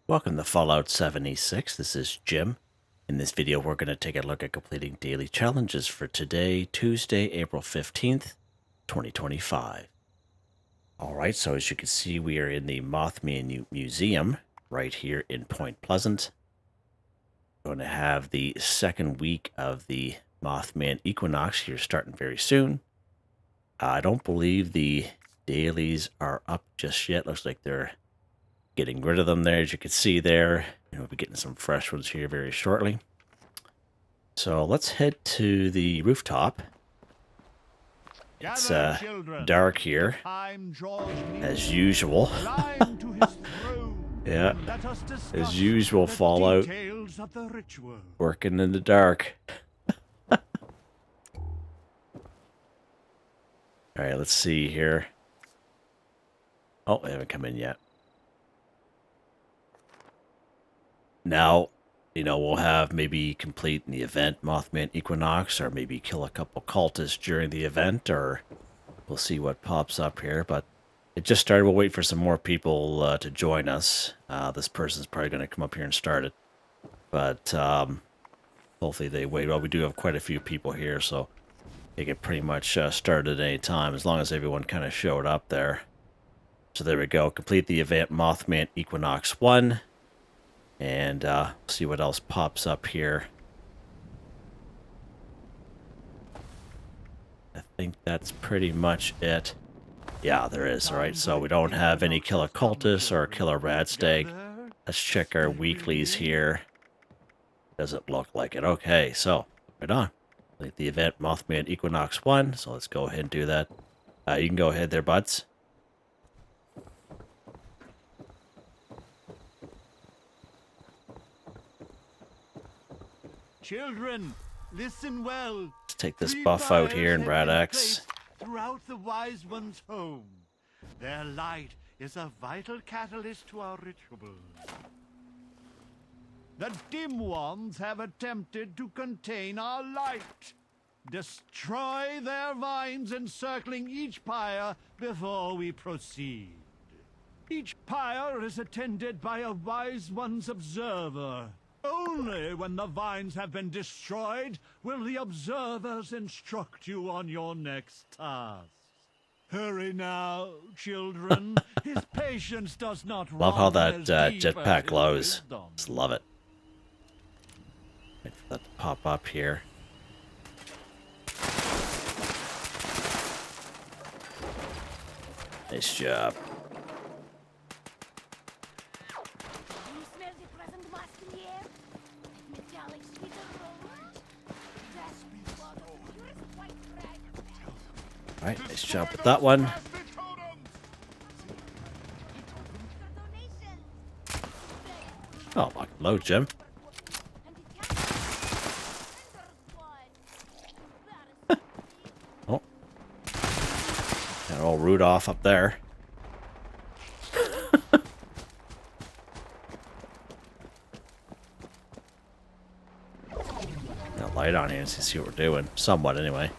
Welcome to Fallout 76. This is Jim. In this video, we're going to take a look at completing daily challenges for today, Tuesday, April 15th, 2025. All right, so as you can see, we are in the Mothman Museum right here in Point Pleasant. We're going to have the second week of the Mothman Equinox here starting very soon. I don't believe the dailies are up just yet. Looks like they're getting rid of them there, as you can see there. We'll be getting some fresh ones here very shortly. So let's head to the rooftop. It's dark here, as usual. Yeah, as usual, Fallout. Working in the dark. Alright, let's see here. Oh, they haven't come in yet. Now, we'll have maybe complete the event, Mothman Equinox, or maybe kill a couple cultists during the event, or we'll see what pops up here. But it just started. We'll wait for some more people to join us. This person's probably going to come up here and start it. But hopefully they wait. Well, we do have quite a few people here, so they can pretty much start at any time, as long as everyone kind of showed up there. So there we go. Complete the event, Mothman Equinox 1. And see what else pops up here. I think that's pretty much it. Yeah, there is. All right, so we don't have any killer cultists or killer radstag. Let's check our weeklies here. Doesn't look like it. Okay, so right on. Like the event Mothman Equinox 1. So let's go ahead and do that. You can go ahead there, buds. Children, listen well. Let's take this buff out here in Rad-X. Throughout the wise one's home, their light is a vital catalyst to our rituals. The dim ones have attempted to contain our light. Destroy their vines encircling each pyre before we proceed. Each pyre is attended by a wise one's observer. Only when the vines have been destroyed will the observers instruct you on your next task. Hurry now, children. His patience does not Love how that run as deep jetpack as his glows. wisdom. Just love it. Wait for that to pop up here. Nice job. Alright, nice job with that one. Oh, low, Jim. Oh. Got all Rudolph up there. Got light on here so you see what we're doing. Somewhat, anyway.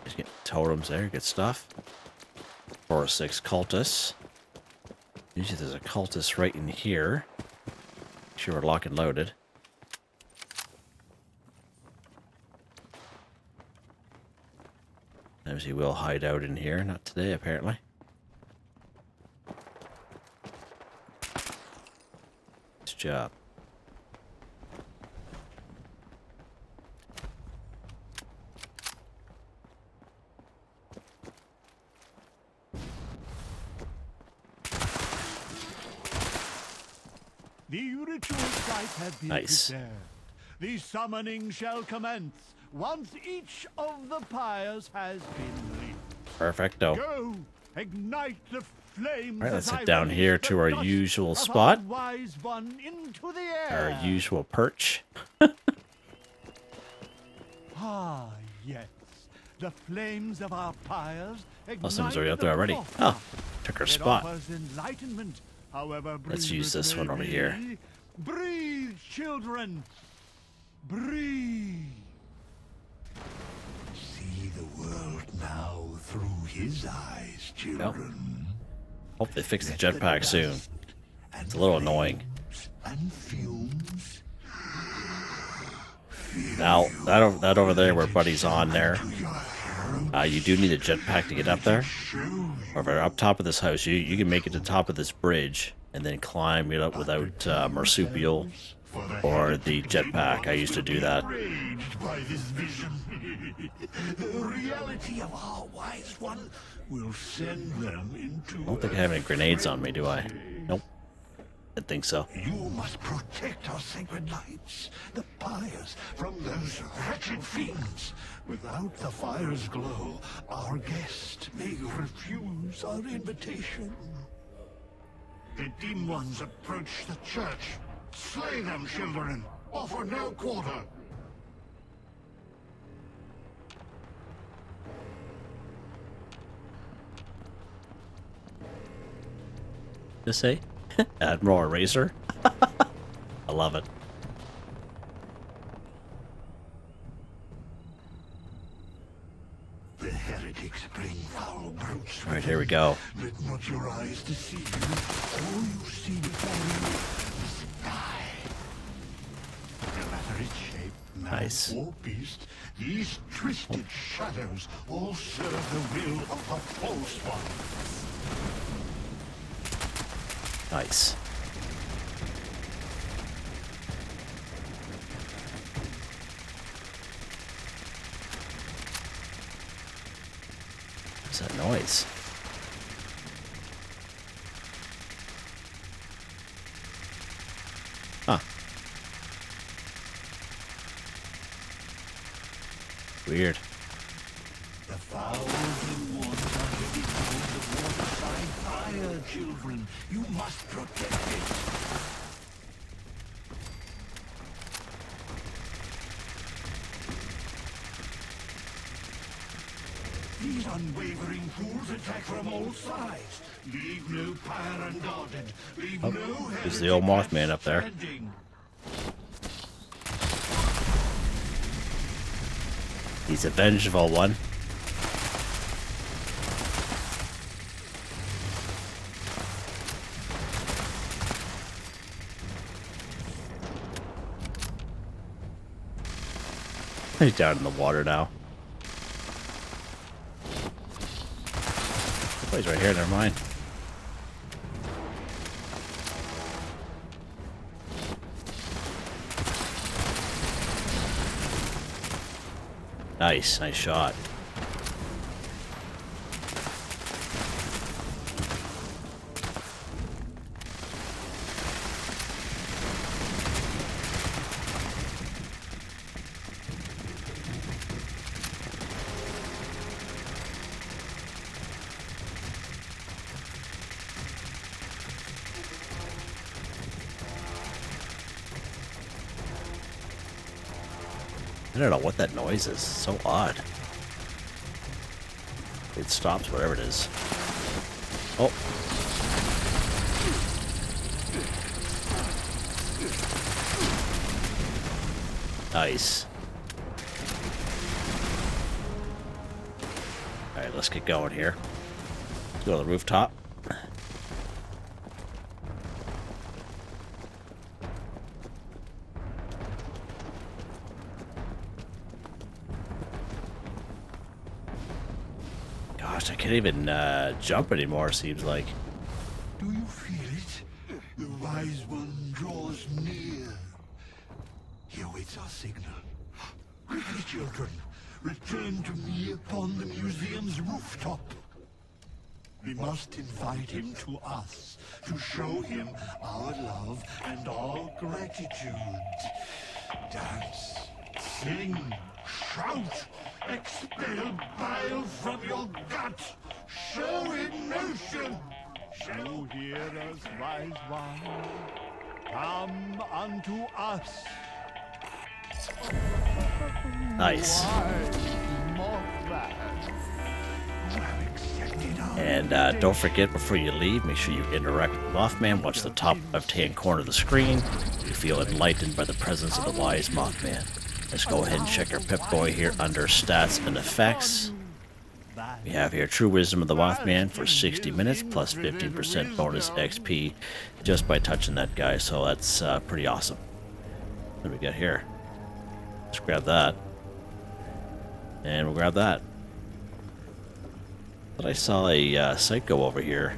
Just getting totems there. Good stuff. 4 or 6 cultists. Usually there's a cultist right in here. Make sure we're lock and loaded. Sometimes he will hide out in here. Not today, apparently. Nice job. The ritual site has been prepared. The summoning shall commence once each of the pyres has been lit. Perfecto. Go, ignite the flames. All right, let's head down here to our usual spot. Wise one into the air. Our usual perch. Ah, yes. The flames of our pyres ignite. Oh, someone's already up there already. Oh, took our spot. Enlightenment. However, let's use this one over here. Breathe, children. Breathe. See the world now through his eyes, children. Hope they fix the jetpack soon. It's a little annoying. And fumes. Now, that over there where Buddy's on there, you do need a jetpack to get up there. However, up top of this house, you can make it to the top of this bridge and then climb it up without marsupial or the jetpack. I used to do that. By this vision, the reality of our wise one will send them into. I don't think I have any grenades on me, do I? Nope. I think so. You must protect our sacred lights, the pyres, from those wretched fiends. Without the fire's glow, our guest may refuse our invitation. The dim ones approach the church. Slay them, children. Offer no quarter. Just say, Admiral Eraser. I love it. The heretics bring foul brutes. All right, here we go. Let not your eyes deceive you. All you see before you is sky. No matter its shape, man Nice. or beast, these twisted shadows all serve the will of the false one. Nice. What's that noise? Huh. Weird. The foul dim ones are heading toward the waterside fire, children. You must protect it. These unwavering fools attack from all sides. Leave no pyre unguarded. Leave no There's the old Mothman up there. standing. He's a vengeful one. He's down in the water now. Oh, he's right here, never mind. Nice, nice shot. I don't know what that noise is. It's so odd. It stops whatever it is. Oh. Nice. Alright, let's get going here. Let's go to the rooftop. Gosh, I can't even jump anymore, seems like. Do you feel it? The wise one draws near. He awaits our signal. Quickly, children, return to me upon the museum's rooftop. We must invite him to us to show him our love and our gratitude. Dance, sing, shout, expel bile from your gut. Show emotion. So hear us, wise one. Come unto us. Nice. Wise Mothman. You have accepted our And don't forget, before you leave, make sure you interact with Mothman. Watch the top left-hand corner of the screen. You feel enlightened by the presence of the wise Mothman. Let's go ahead and check our Pip-Boy here under Stats and Effects. We have here True Wisdom of the Mothman for 60 minutes plus 15% bonus XP just by touching that guy, so that's pretty awesome. What do we got here? Let's grab that. And we'll grab that. But I saw a psycho over here.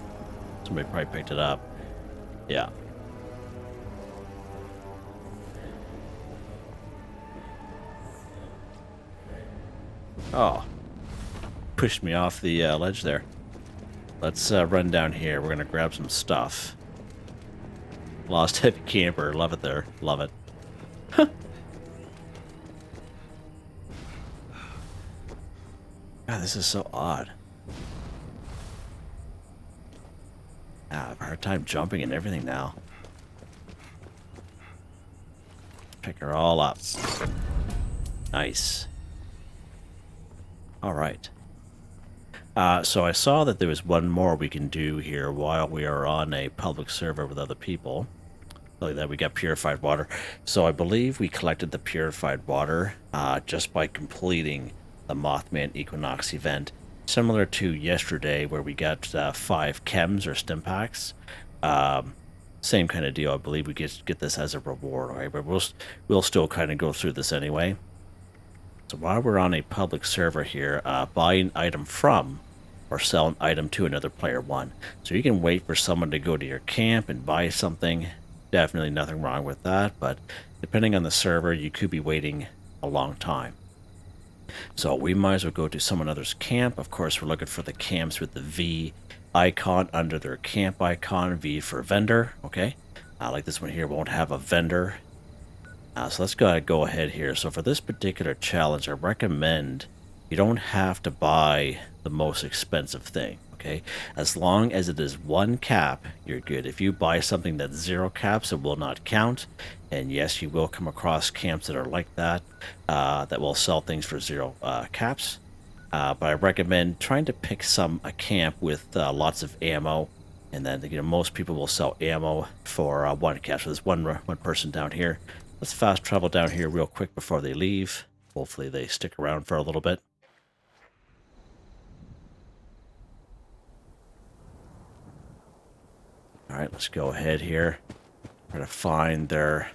Somebody probably picked it up. Yeah. Oh. Pushed me off the ledge there. Let's run down here. We're going to grab some stuff. Lost Heavy Camper. Love it there. Love it. Huh. God, this is so odd. I have a hard time jumping and everything now. Pick her all up. Nice. Alright. So I saw that there was one more we can do here while we are on a public server with other people. Like that, we got purified water. So I believe we collected the purified water just by completing the Mothman Equinox event. Similar to yesterday where we got 5 chems or stim packs. Same kind of deal. I believe we get this as a reward, right? But we'll still kind of go through this anyway. So while we're on a public server here, buy an item from or sell an item to another player 1. So you can wait for someone to go to your camp and buy something. Definitely nothing wrong with that, but depending on the server, you could be waiting a long time. So we might as well go to someone else's camp. Of course, we're looking for the camps with the V icon under their camp icon, V for vendor, okay? Like this one here won't have a vendor. So let's go ahead here. So for this particular challenge, I recommend you don't have to buy the most expensive thing, okay? As long as it is 1 cap, you're good. If you buy something that's 0 caps, it will not count. And yes, you will come across camps that are like that, that will sell things for 0 caps. But I recommend trying to pick a camp with lots of ammo. And then, you know, most people will sell ammo for 1 cap. So there's one person down here. Let's fast travel down here real quick before they leave. Hopefully they stick around for a little bit. Alright, let's go ahead here. Try to find their...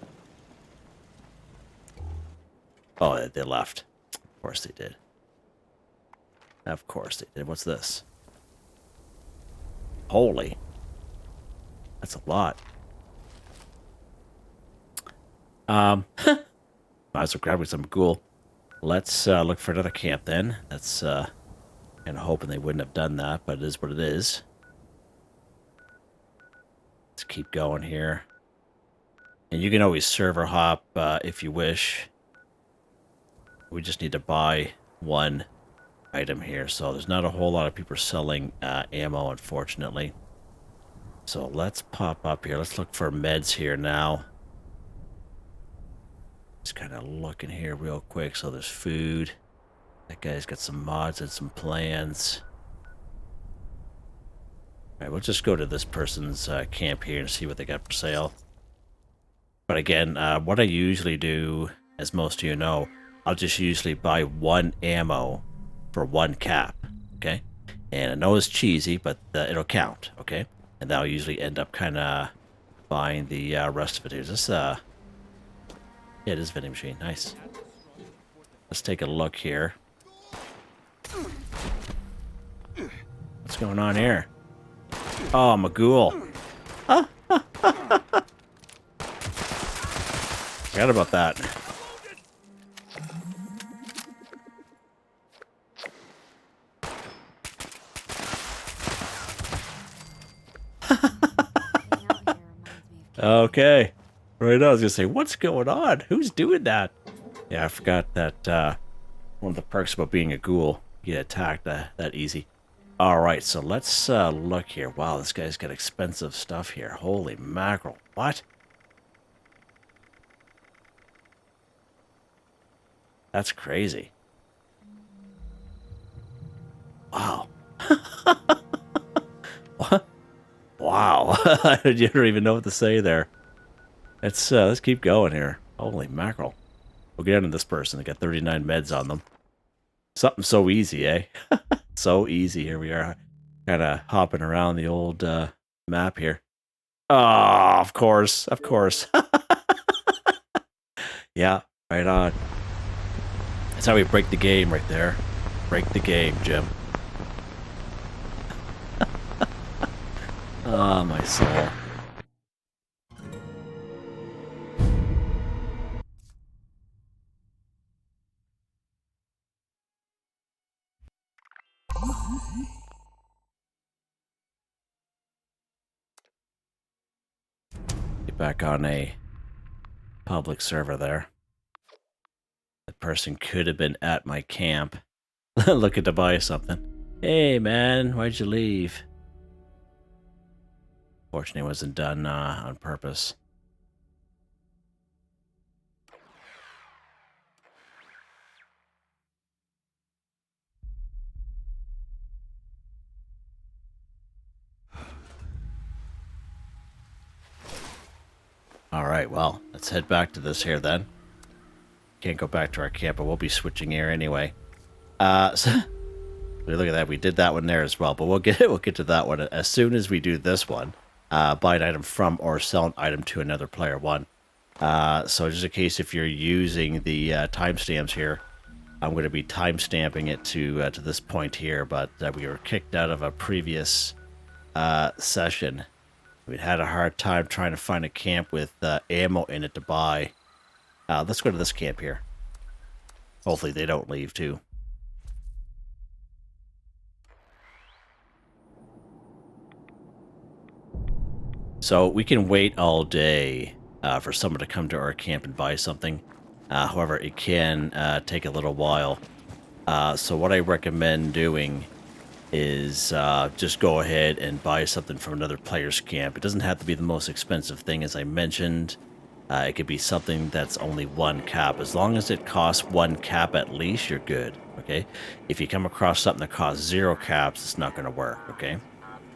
Oh, they left. Of course they did. Of course they did. What's this? Holy. That's a lot. Might as well grab some ghoul. Let's look for another camp then. That's kind of hoping they wouldn't have done that, but it is what it is. Let's keep going here. And you can always server hop if you wish. We just need to buy 1 item here, so there's not a whole lot of people selling ammo, unfortunately. So let's pop up here. Let's look for meds here now. Just kind of looking here real quick. So there's food. That guy's got some mods and some plans. Alright, we'll just go to this person's camp here and see what they got for sale. But again, what I usually do, as most of you know, I'll just usually buy 1 ammo for 1 cap, okay? And I know it's cheesy, but it'll count, okay? And that'll usually end up kind of buying the rest of it. Here's this, yeah, it is a vending machine. Nice. Let's take a look here. What's going on here? Oh, I'm a ghoul. Forgot about that. Okay. Right, I was gonna say, what's going on? Who's doing that? Yeah, I forgot that one of the perks about being a ghoul, you get attacked that easy. Alright, so let's look here. Wow, this guy's got expensive stuff here. Holy mackerel. What? That's crazy. Wow. What? Wow. You don't even know what to say there. Let's keep going here. Holy mackerel. We'll get into this person. They got 39 meds on them. Something so easy, eh? So easy. Here we are, kind of hopping around the old map here. Oh, of course, of course. Yeah, right on. That's how we break the game right there. Break the game, Jim. Oh, my soul. Get back on a public server there. The person could have been at my camp looking to buy something. Hey, man, why'd you leave? Fortunately, it wasn't done on purpose. All right, well, let's head back to this here then. Can't go back to our camp, but we'll be switching here anyway. So look at that. We did that one there as well, but we'll get to that one as soon as we do this one. Buy an item from or sell an item to another player. One. So just in case if you're using the timestamps here, I'm going to be timestamping it to this point here. But we were kicked out of a previous session. We'd had a hard time trying to find a camp with ammo in it to buy. Let's go to this camp here. Hopefully they don't leave too. So we can wait all day for someone to come to our camp and buy something. However, it can take a little while. So what I recommend doing is just go ahead and buy something from another player's camp. It doesn't have to be the most expensive thing, as I mentioned. It could be something that's only one cap. As long as it costs one cap at least, you're good, okay? If you come across something that costs 0 caps, it's not going to work, okay?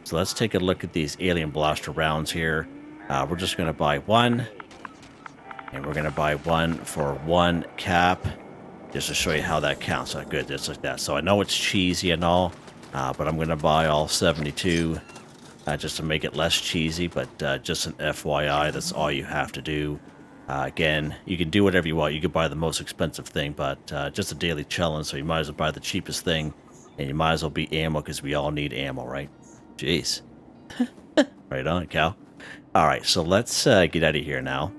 So let's take a look at these alien blaster rounds here. We're just going to buy one. And we're going to buy one for 1 cap. Just to show you how that counts. So good, just like that. So I know it's cheesy and all. But I'm going to buy all 72 just to make it less cheesy. But just an FYI, that's all you have to do. Again, you can do whatever you want. You can buy the most expensive thing. But just a daily challenge. So you might as well buy the cheapest thing. And you might as well be ammo because we all need ammo, right? Jeez. Right on, Cal. Alright, so let's get out of here now.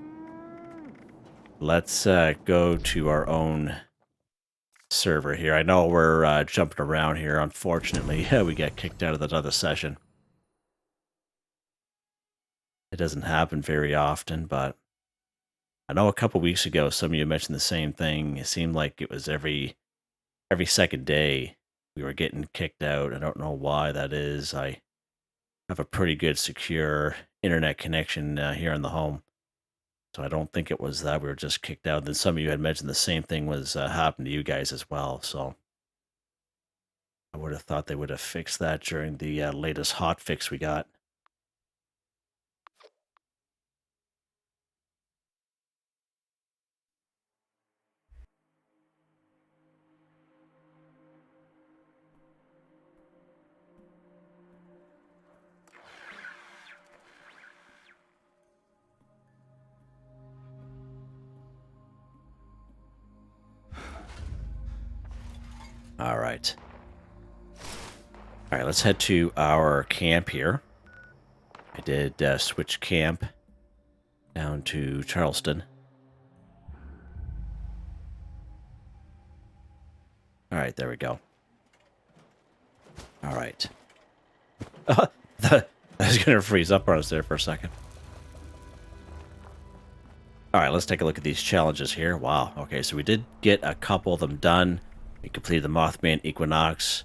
Let's go to our own server here. I know we're jumping around here. Unfortunately, we got kicked out of that other session. It doesn't happen very often, but I know a couple weeks ago some of you mentioned the same thing. It seemed like it was every second day we were getting kicked out. I don't know why that is. I have a pretty good secure internet connection here in the home. So I don't think it was that we were just kicked out. Then some of you had mentioned the same thing was happened to you guys as well. So I would have thought they would have fixed that during the latest hot fix we got. All right. All right, let's head to our camp here. I did switch camp down to Charleston. All right, there we go. All right. I was going to freeze up on us there for a second. All right, let's take a look at these challenges here. Wow. Okay, so we did get a couple of them done. We completed the Mothman Equinox.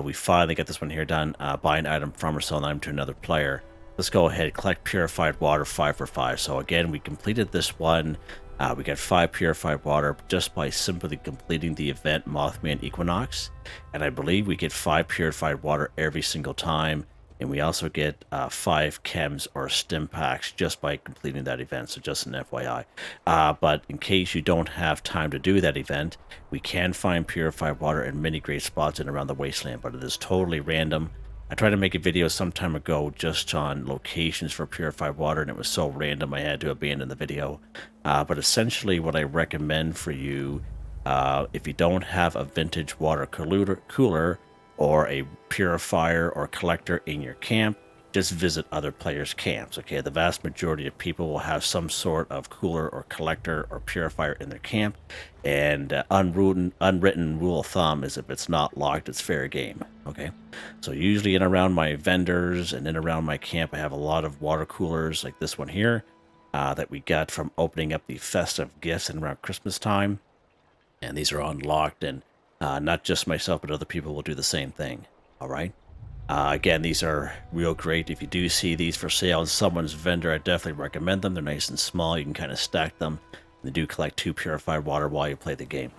We finally got this one here done. Buy an item from or sell an item to another player. Let's go ahead. Collect purified water 5 for 5. So again, we completed this one. We got 5 purified water just by simply completing the event Mothman Equinox. And I believe we get 5 purified water every single time And we also get 5 chems or stim packs just by completing that event, so just an FYI. But in case you don't have time to do that event, we can find purified water in many great spots in around the wasteland, but it is totally random. I tried to make a video some time ago just on locations for purified water, and it was so random I had to abandon the video. But essentially what I recommend for you, if you don't have a vintage water cooler or a purifier or collector in your camp, just visit other players' camps. Okay, the vast majority of people will have some sort of cooler or collector or purifier in their camp, and unwritten rule of thumb is if it's not locked, it's fair game. Okay, so usually in around my vendors and in around my camp, I have a lot of water coolers like this one here that we got from opening up the festive gifts and around Christmas time, and these are unlocked, and not just myself, but other people will do the same thing. All right. Again, these are real great. If you do see these for sale in someone's vendor, I definitely recommend them. They're nice and small. You can kind of stack them. They do collect 2 purified water while you play the game.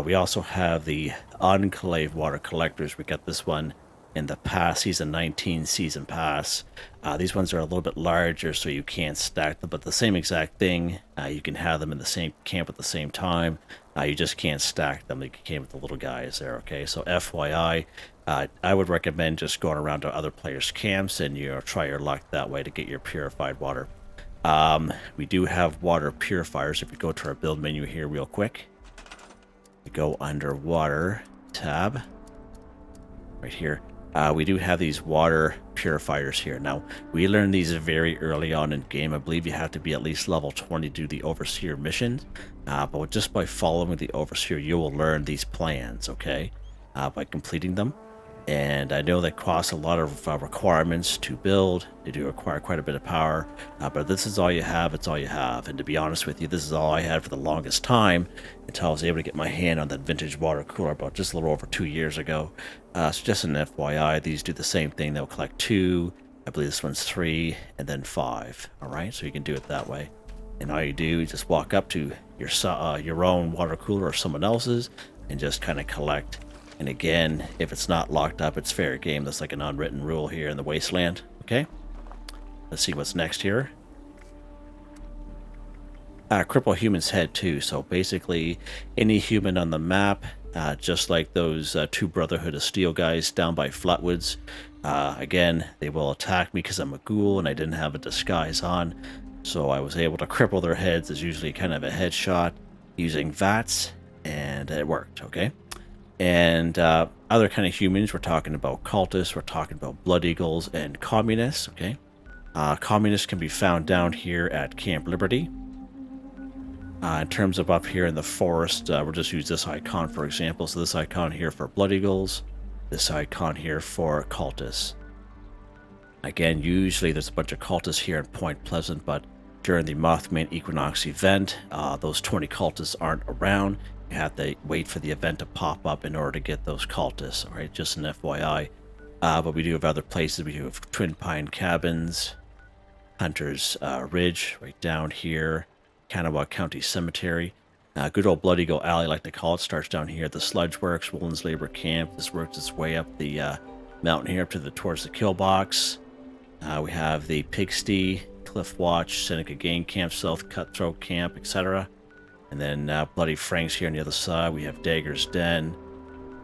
We also have the Enclave water collectors. We got this one in the past season 19 season pass. These ones are a little bit larger, so you can't stack them, but the same exact thing. You can have them in the same camp at the same time. You just can't stack them. They came with the little guys there. Okay, so FYI, I would recommend just going around to other players' camps and try your luck that way to get your purified water. We do have water purifiers. If you go to our build menu here real quick, you go under water tab right here. We do have these water purifiers here. Now, we learned these very early on in game. I believe you have to be at least level 20 to do the Overseer missions. But just by following the Overseer, you will learn these plans, okay? By completing them. And I know that costs a lot of requirements to build. They do require quite a bit of power. But this is all you have, it's all you have. And to be honest with you, this is all I had for the longest time until I was able to get my hand on that vintage water cooler about just a little over 2 years ago. So just an FYI, these do the same thing. They'll collect 2. I believe this one's 3, and then 5. All right, so you can do it that way. And all you do is just walk up to your own water cooler or someone else's and just kind of collect. And again, if it's not locked up, it's fair game. That's like an unwritten rule here in the wasteland. Okay, let's see what's next here. Cripple human's head too. So basically, any human on the map, just like those 2 Brotherhood of Steel guys down by Flatwoods. Again, they will attack me because I'm a ghoul and I didn't have a disguise on. So I was able to cripple their heads. It's usually kind of a headshot using VATS, and it worked. Okay. And other kind of humans, we're talking about cultists, we're talking about blood eagles and communists, okay? Communists can be found down here at Camp Liberty. In terms of up here in the forest, we'll just use this icon for example. So this icon here for blood eagles, this icon here for cultists. Again, usually there's a bunch of cultists here in Point Pleasant, but during the Mothman Equinox event, those 20 cultists aren't around. You have to wait for the event to pop up in order to get those cultists, all right? Just an FYI. But we do have other places. We do have Twin Pine Cabins, Hunter's Ridge, right down here, Kanawha County Cemetery. Good old Blood Eagle Alley, I like to call it, starts down here at the Sludge Works, Woolens Labor Camp. This works its way up the mountain here up to towards the kill box. We have the Pigsty, Cliff Watch, Seneca Game Camp, South Cutthroat Camp, etc. And then Bloody Frank's here on the other side. We have Dagger's Den.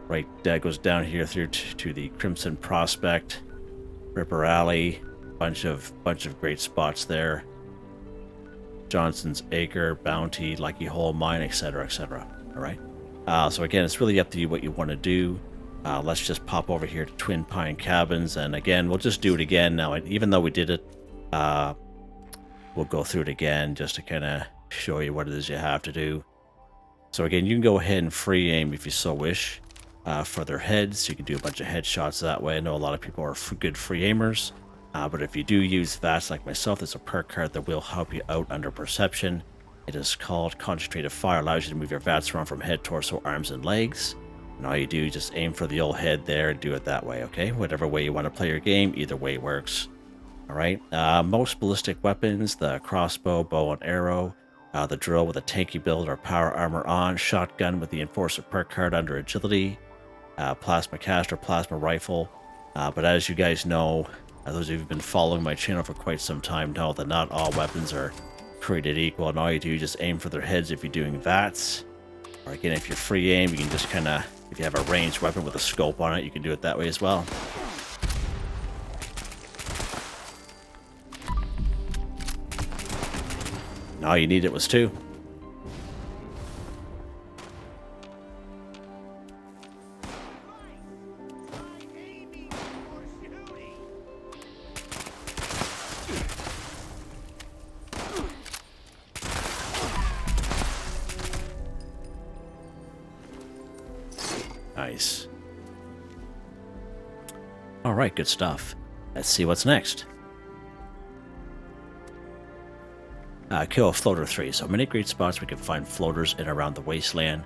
Right, that goes down here through to the Crimson Prospect, Ripper Alley. Bunch of great spots there. Johnson's Acre, Bounty, Lucky Hole Mine, etc., etc. All right. So again, it's really up to you what you want to do. Let's just pop over here to Twin Pine Cabins, and again, we'll just do it again now. Even though we did it, we'll go through it again just to kind of show you what it is you have to do. So again, you can go ahead and free aim if you so wish for their heads. You can do a bunch of headshots that way. I know a lot of people are good free aimers, but if you do use VATS like myself, there's a perk card that will help you out under perception. It is called Concentrated Fire. Allows you to move your VATS around from head, torso, arms, and legs. And all you do, just aim for the old head there and do it that way, okay? Whatever way you want to play your game, either way works. All right. Most ballistic weapons, the crossbow, bow and arrow, the drill with a tanky build or power armor on, shotgun with the Enforcer perk card under agility, plasma caster, plasma rifle. But as you guys know, Those of you who've been following my channel for quite some time know that not all weapons are created equal, and all you do is just aim for their heads if you're doing VATS. Or again, if you're free aim, you can just kind of, if you have a ranged weapon with a scope on it, you can do it that way as well. And all you needed was 2. Nice. Alright, good stuff. Let's see what's next. Kill a floater 3. So many great spots we can find floaters in around the wasteland.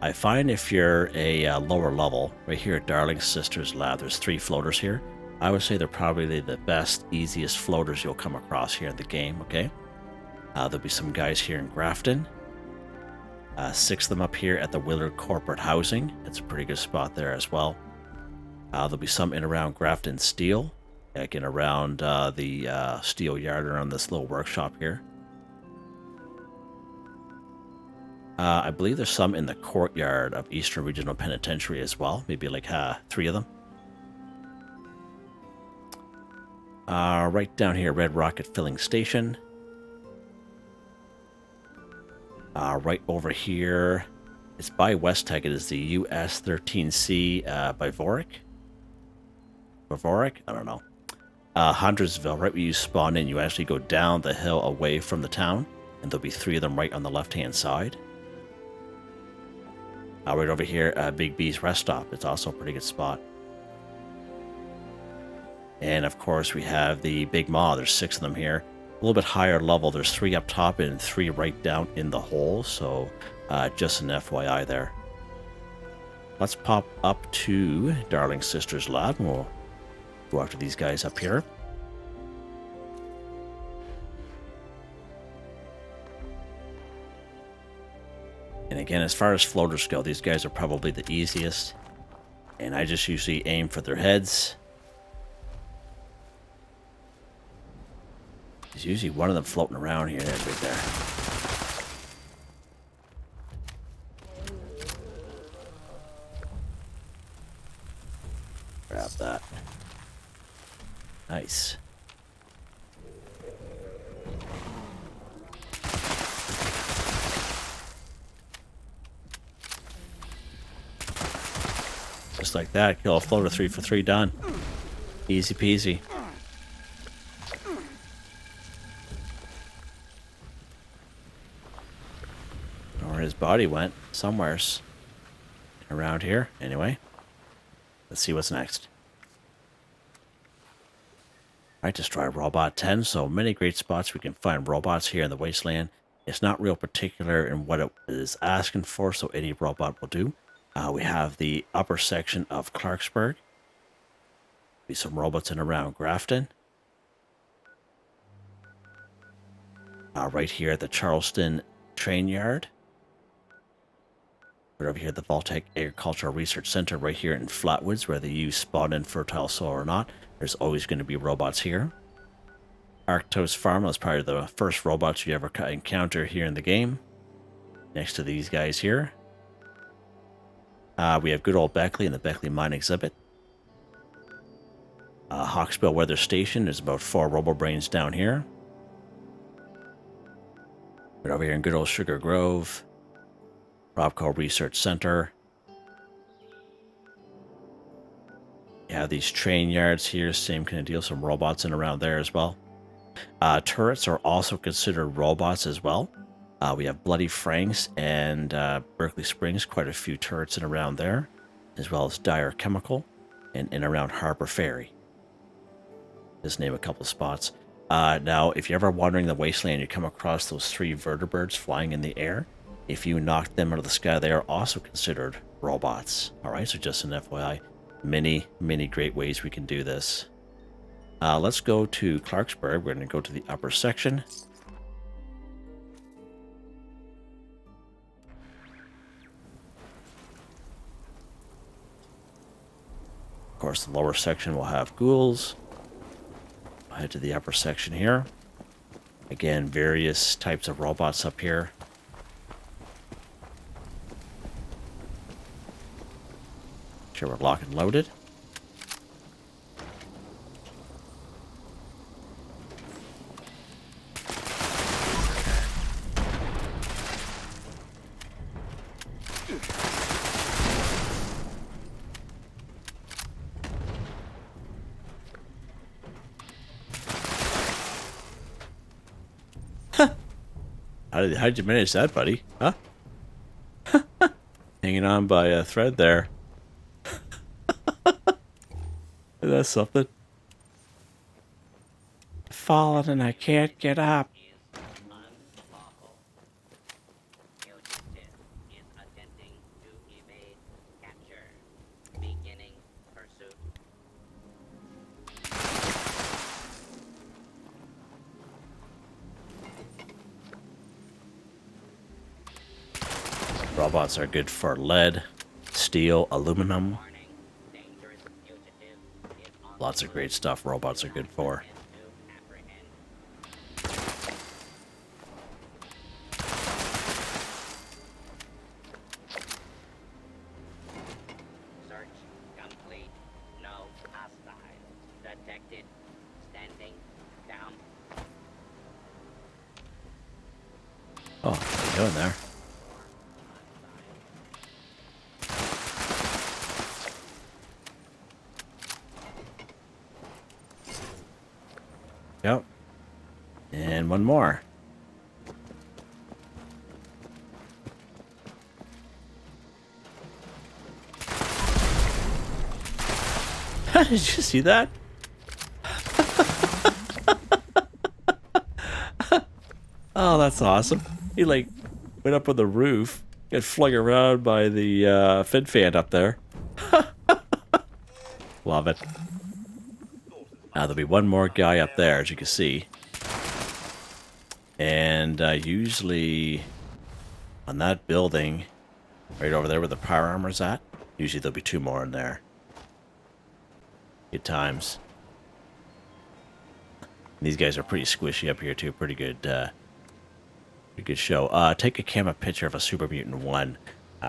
I find if you're a lower level, right here at Darling Sister's lab, there's 3 floaters here. I would say they're probably the best, easiest floaters you'll come across here in the game, okay? There'll be some guys here in Grafton. 6 of them up here at the Willard Corporate Housing. It's a pretty good spot there as well. There'll be some in around Grafton Steel, like in around the steel yard around this little workshop here. I believe there's some in the courtyard of Eastern Regional Penitentiary as well. Maybe like 3 of them. Right down here, Red Rocket Filling Station. Right over here, it's by West Tech. It is the US-13C by Voric. Bavoric? I don't know. Huntersville, right where you spawn in, you actually go down the hill away from the town, and there'll be 3 of them right on the left-hand side. Right over here, Big B's Rest Stop. It's also a pretty good spot. And of course, we have the Big Maw. There's 6 of them here. A little bit higher level. There's 3 up top and 3 right down in the hole. So just an FYI there. Let's pop up to Darling Sister's lab, and we'll go after these guys up here. And again, as far as floaters go, these guys are probably the easiest. And I just usually aim for their heads. There's usually one of them floating around here. There's right there. Grab that. Nice. Just like that, kill a floater 3 for 3 done. Easy peasy. Or his body went somewheres around here. Anyway, let's see what's next. Alright, destroy robot 10. So many great spots we can find robots here in the wasteland. It's not real particular in what it is asking for, so any robot will do. We have the upper section of Clarksburg. Be some robots in around Grafton. Right here at the Charleston train yard. Right over here at the Voltaic Agricultural Research Center, right here in Flatwoods, whether you spawn in fertile soil or not, there's always going to be robots here. Arctos Farm is probably the first robots you ever encounter here in the game. Next to these guys here. We have good old Beckley and the Beckley Mine Exhibit. Hawksbill Weather Station, there's about 4 RoboBrains down here. Right over here in good old Sugar Grove. Robco Research Center. You have these train yards here, same kind of deal, some robots in around there as well. Turrets are also considered robots as well. We have Bloody Franks and Berkeley Springs, quite a few turrets in around there, as well as Dyer Chemical and in around Harbor Ferry. Just name a couple spots. Now, if you're ever wandering the wasteland, you come across those 3 vertibirds flying in the air. If you knock them out of the sky, they are also considered robots. All right, so just an FYI, many, many great ways we can do this. Let's go to Clarksburg. We're going to go to the upper section. Of course, the lower section will have ghouls. I'll head to the upper section here. Again, various types of robots up here. Sure, we're locked and loaded. How did you manage that, buddy? Huh? Hanging on by a thread there. That's something. Fallen and I can't get up. Robots are good for lead, steel, aluminum. Lots of great stuff robots are good for. Search complete. No hostile. Detected. Standing down. Oh, what are you doing there? Yep. And one more. Did you see that? Oh, that's awesome. He like went up on the roof, got flung around by the fin fan up there. Love it. Now there'll be one more guy up there, as you can see. And usually on that building, right over there where the power armor's at, usually there'll be two more in there. Good times. These guys are pretty squishy up here too. Pretty good show. Take a camera picture of a Super Mutant 1.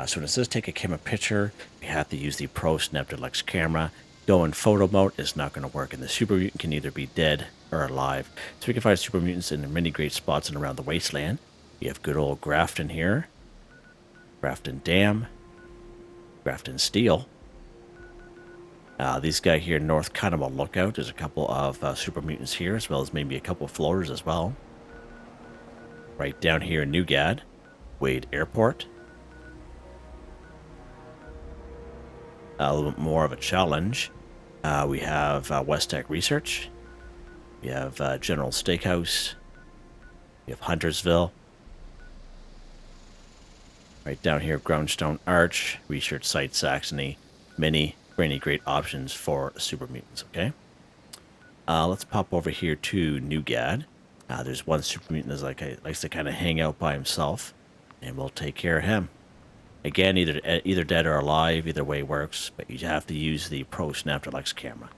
So when it says take a camera picture, you have to use the Pro Snap Deluxe camera. Go in photo mode is not going to work, and the Super Mutant can either be dead or alive. So we can find Super Mutants in many great spots and around the wasteland. You have good old Grafton here, Grafton Dam, Grafton Steel. These guys here north kind of a lookout. There's a couple of Super Mutants here, as well as maybe a couple of floaters as well. Right down here in Newgad, Wade Airport. A little bit more of a challenge. We have West Tech Research. We have General Steakhouse. We have Huntersville. Right down here, Groundstone Arch, Research Site Saxony. Many great options for Super Mutants, okay? Let's pop over here to Newgad. There's one Super Mutant that likes to kind of hang out by himself, and we'll take care of him. Again, either dead or alive, either way works, but you have to use the Pro Snap Deluxe camera.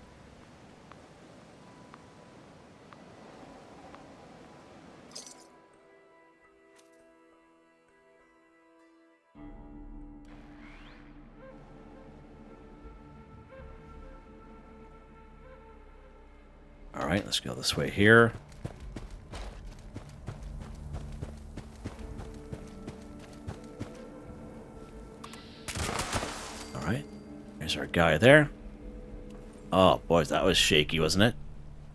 All right, let's go this way here. All right, there's our guy there. Oh, boys, that was shaky, wasn't it?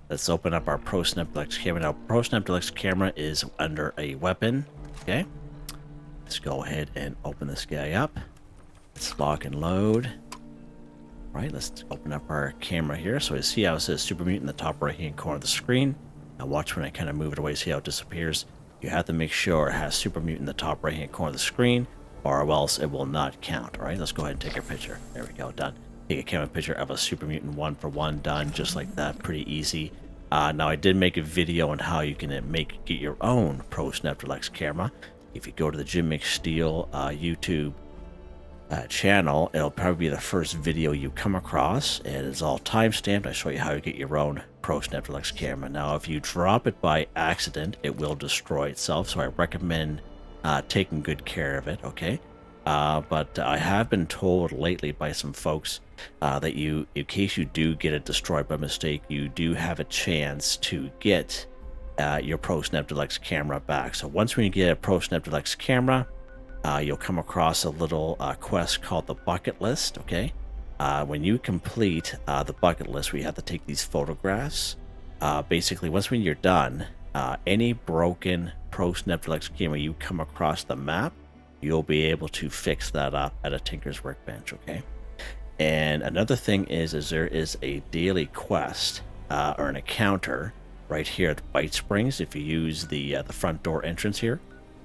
Let's open up our Pro Snap Deluxe camera. Now, Pro Snap Deluxe camera is under a weapon, okay? Let's go ahead and open this guy up. Let's lock and load. All right, let's open up our camera here. So you see how it says Super Mutant in the top right-hand corner of the screen. Now watch when I kind of move it away, see how it disappears. You have to make sure it has Super Mutant in the top right-hand corner of the screen, or else it will not count. All right, let's go ahead and take a picture. There we go, done. Take a camera picture of a Super Mutant 1-for-1, done, just like that, pretty easy. Now I did make a video on how you can get your own Pro Snap Deluxe camera. If you go to the Jim McSteel YouTube channel, it'll probably be the first video you come across, and it's all time stamped. I show you how to get your own Pro Pro Snap Deluxe camera. Now, if you drop it by accident, it will destroy itself, so I recommend taking good care of it, okay? But I have been told lately by some folks that in case you do get it destroyed by mistake, you do have a chance to get your Pro Snap Deluxe camera back. So once when you get a Pro Snap Deluxe camera, you'll come across a little quest called the bucket list, okay? When you complete the bucket list, we have to take these photographs. Basically, once when you're done, any broken Pro Snap Deluxe camera you come across the map, you'll be able to fix that up at a Tinker's Workbench, okay? And another thing is there is a daily quest or an encounter right here at White Springs. If you use the front door entrance here,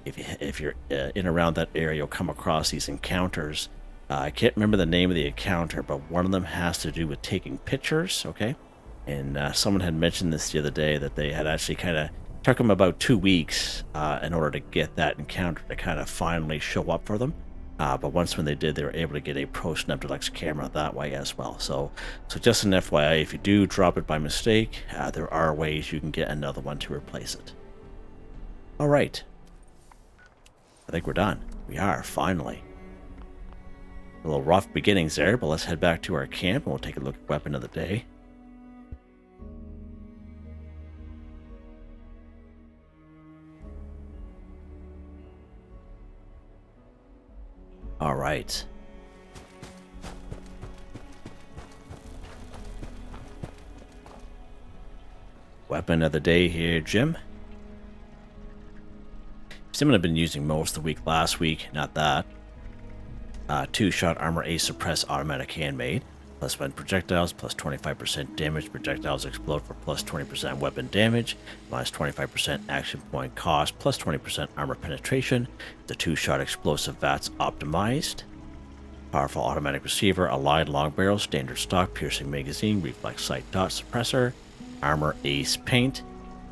if you're in around that area, you'll come across these encounters. I can't remember the name of the encounter, but one of them has to do with taking pictures, okay? And someone had mentioned this the other day, that they had actually kind of took them about 2 weeks in order to get that encounter to kind of finally show up for them. But once when they did, they were able to get a Pro Snap Deluxe camera that way as well. So just an FYI, if you do drop it by mistake, there are ways you can get another one to replace it. All right. I think we're done. We are, finally. A little rough beginnings there, but let's head back to our camp and we'll take a look at Weapon of the Day. All right. Weapon of the day here, Jim. Someone I've been using most of the week last week, not that. 2-shot armor A suppress automatic handmade. Plus when projectiles, plus 25% damage. Projectiles explode for plus 20% weapon damage. Minus 25% action point cost. Plus 20% armor penetration. The 2-shot explosive VATS optimized. Powerful automatic receiver. Aligned long barrel. Standard stock. Piercing magazine. Reflex sight dot suppressor. Armor ace paint.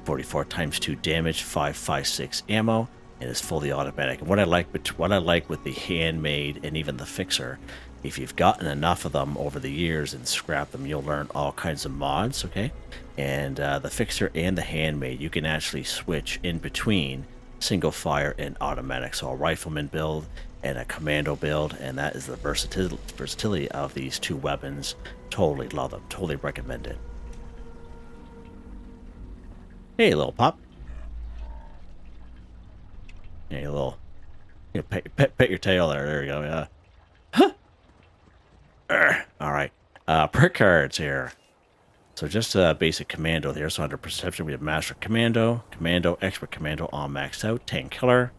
44 times 2 damage. 5.56 ammo. And it's fully automatic. And what I like with the handmade and even the fixer, if you've gotten enough of them over the years and scrap them, you'll learn all kinds of mods, okay? And the fixer and the handmade, you can actually switch in between single fire and automatic. So a rifleman build and a commando build, and that is the versatility of these two weapons. Totally love them. Totally recommend it. Hey, little pup. Hey, little, pet your tail there. There you go. Yeah. Huh. All right. Perk cards here. So just a basic commando there. So under perception, we have Master Commando, Commando, Expert Commando, all maxed out. Tank Killer,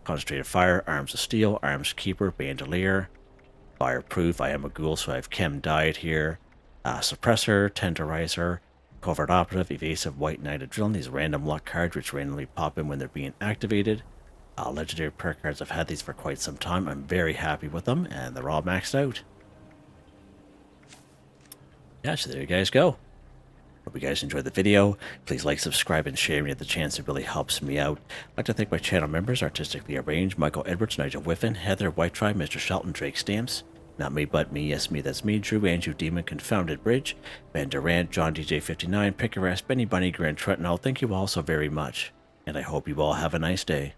Concentrated Fire, Arms of Steel, Arms Keeper, Bandolier, Fireproof. I am a Ghoul, so I have Chem Diet here. Suppressor, Tenderizer, Covert Operative, Evasive, White Knight, Adrenaline. These random luck cards which randomly pop in when they're being activated. Legendary perk cards. I've had these for quite some time. I'm very happy with them, and they're all maxed out. Yeah, so there you guys go. Hope you guys enjoyed the video. Please like, subscribe, and share when you have the chance. It really helps me out. I'd like to thank my channel members, Artistically Arranged, Michael Edwards, Nigel Wiffen, Heather, Whitetribe, Mr. Shelton, Drake Stamps, Not Me But Me, Yes Me That's Me, Drew, Andrew Demon, Confoundedbridge, Ben Durant, John DJ59, Picquerist, Benny Bunny, Grant Trentinol. Thank you all so very much, and I hope you all have a nice day.